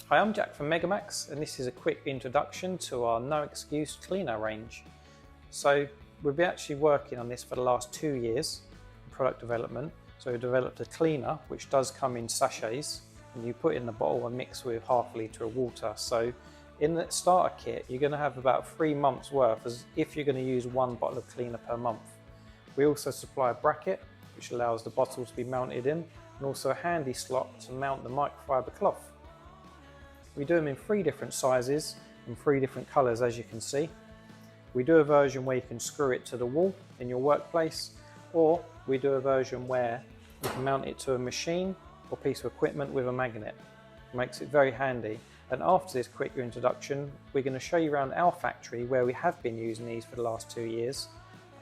Hi, I'm Jack from MegaMaxx, and this is a quick introduction to our No Excuse cleaner range. So we've been actually working on this for the last 2 years, product development. So we developed a cleaner which does come in sachets, and you put in the bottle and mix with half a litre of water. So in the starter kit, you're going to have about 3 months worth, as if you're going to use 1 bottle of cleaner per month. We also supply a bracket which allows the bottle to be mounted in, and also a handy slot to mount the microfiber cloth. We do them in 3 different sizes and 3 different colours, as you can see. We do a version where you can screw it to the wall in your workplace, or we do a version where you can mount it to a machine or piece of equipment with a magnet. It makes it very handy. And after this quick introduction, we're going to show you around our factory where we have been using these for the last 2 years,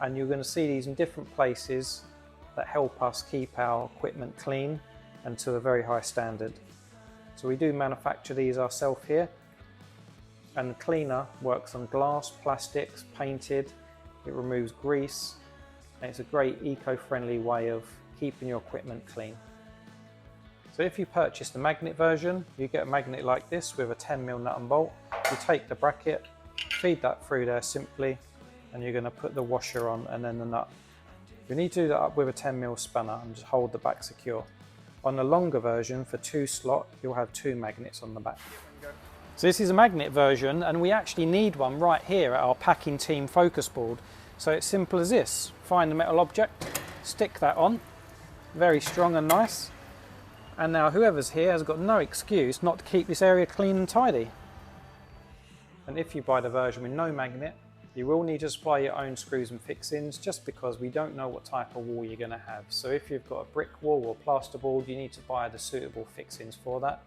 and you're going to see these in different places that help us keep our equipment clean and to a very high standard. So we do manufacture these ourselves here, and the cleaner works on glass, plastics, painted, it removes grease, and it's a great eco-friendly way of keeping your equipment clean. So if you purchase the magnet version, you get a magnet like this with a 10mm nut and bolt. You take the bracket, feed that through there simply, and you're going to put the washer on and then the nut. You need to do that up with a 10mm spanner and just hold the back secure. On the longer version, for 2 slot, you'll have 2 magnets on the back. So this is a magnet version, and we actually need one right here at our packing team focus board. So it's simple as this. Find the metal object, stick that on, very strong and nice. And now whoever's here has got no excuse not to keep this area clean and tidy. And if you buy the version with no magnet, you will need to supply your own screws and fixings, just because we don't know what type of wall you're going to have. So if you've got a brick wall or plasterboard, you need to buy the suitable fixings for that.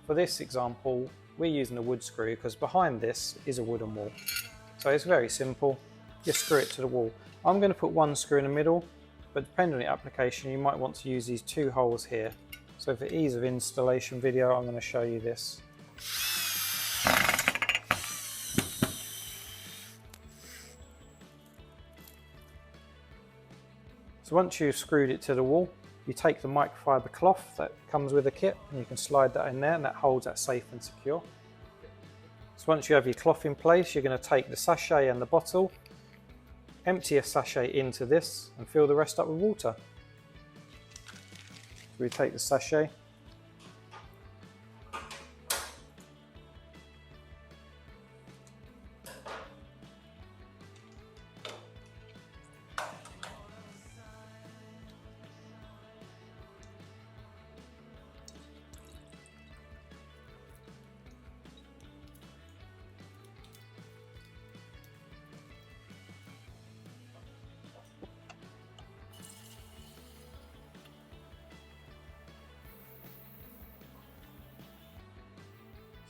For this example, we're using a wood screw because behind this is a wooden wall. So it's very simple, just screw it to the wall. I'm going to put 1 screw in the middle, but depending on the application, you might want to use these 2 holes here. So for ease of installation video, I'm going to show you this. So once you've screwed it to the wall, you take the microfiber cloth that comes with the kit, and you can slide that in there, and that holds that safe and secure. So once you have your cloth in place, you're going to take the sachet and the bottle, empty a sachet into this and fill the rest up with water. So we take the sachet,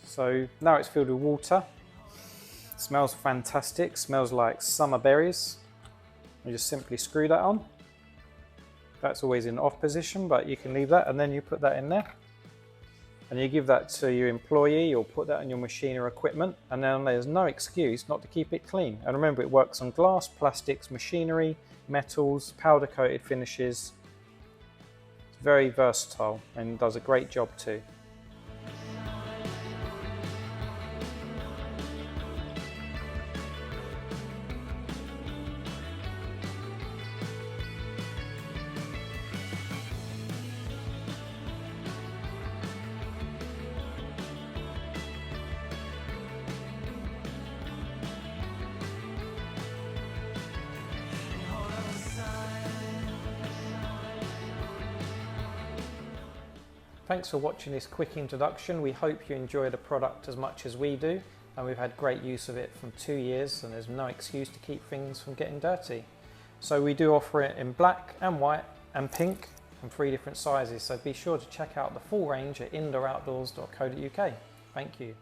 so now it's filled with water. It smells fantastic, smells like summer berries. You just simply screw that on. That's always in off position, but you can leave that, and then you put that in there. And you give that to your employee, or put that on your machine or equipment, and then there's no excuse not to keep it clean. And remember, it works on glass, plastics, machinery, metals, powder coated finishes. It's very versatile and does a great job too. Thanks for watching this quick introduction. We hope you enjoy the product as much as we do, and we've had great use of it from 2 years, and there's no excuse to keep things from getting dirty. So we do offer it in black and white and pink, and 3 different sizes, so be sure to check out the full range at IndoorOutdoors.co.uk. Thank you.